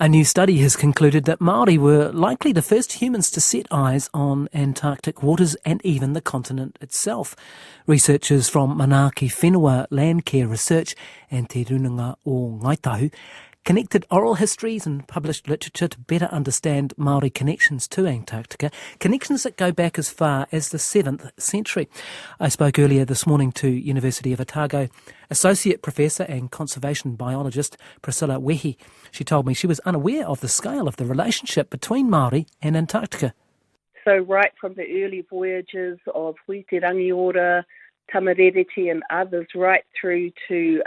A new study has concluded that Māori were likely the first humans to set eyes on Antarctic waters and even the continent itself. Researchers from Manaaki Whenua Landcare Research and Te Runanga o Ngaitahu connected oral histories and published literature to better understand Māori connections to Antarctica, connections that go back as far as the 7th century. I spoke earlier this morning to University of Otago Associate Professor and Conservation Biologist Priscilla Wehi. She told me she was unaware of the scale of the relationship between Māori and Antarctica. So right from the early voyages of Huite Rangiora, Tamarereti and others, right through to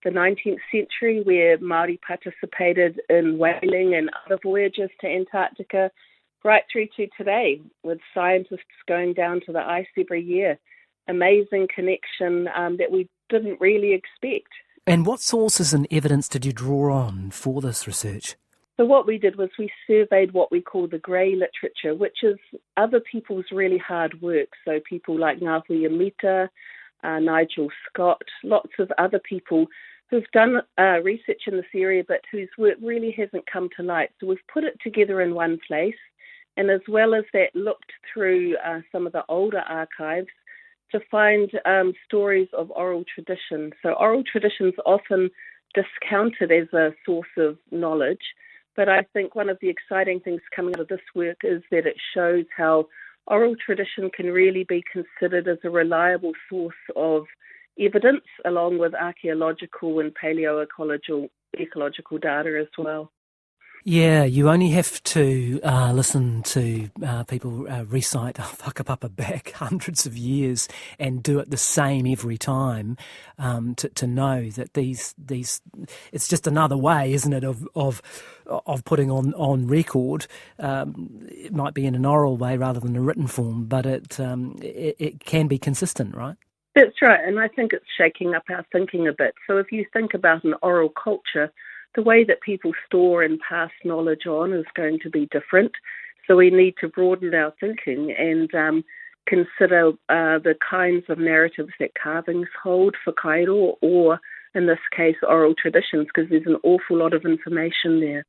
the 19th century, where Māori participated in whaling and other voyages to Antarctica, right through to today, with scientists going down to the ice every year. Amazing connection that we didn't really expect. And what sources and evidence did you draw on for this research? So what we did was we surveyed what we call the grey literature, which is other people's really hard work. So people like Ngāhui Amita, Nigel Scott, lots of other people who've done research in this area but whose work really hasn't come to light. So we've put it together in one place, and as well as that, looked through some of the older archives to find stories of oral tradition. So oral tradition's often discounted as a source of knowledge, but I think one of the exciting things coming out of this work is that it shows how oral tradition can really be considered as a reliable source of evidence, along with archaeological and paleoecological ecological data as well. Yeah, you only have to listen to people recite whakapapa back hundreds of years and do it the same every time to know that these it's just another way, isn't it, of putting on record. It might be in an oral way rather than a written form, but it can be consistent, right? That's right, and I think it's shaking up our thinking a bit. So if you think about an oral culture, the way that people store and pass knowledge on is going to be different. So we need to broaden our thinking and consider the kinds of narratives that carvings hold for kairo, or in this case, oral traditions, because there's an awful lot of information there.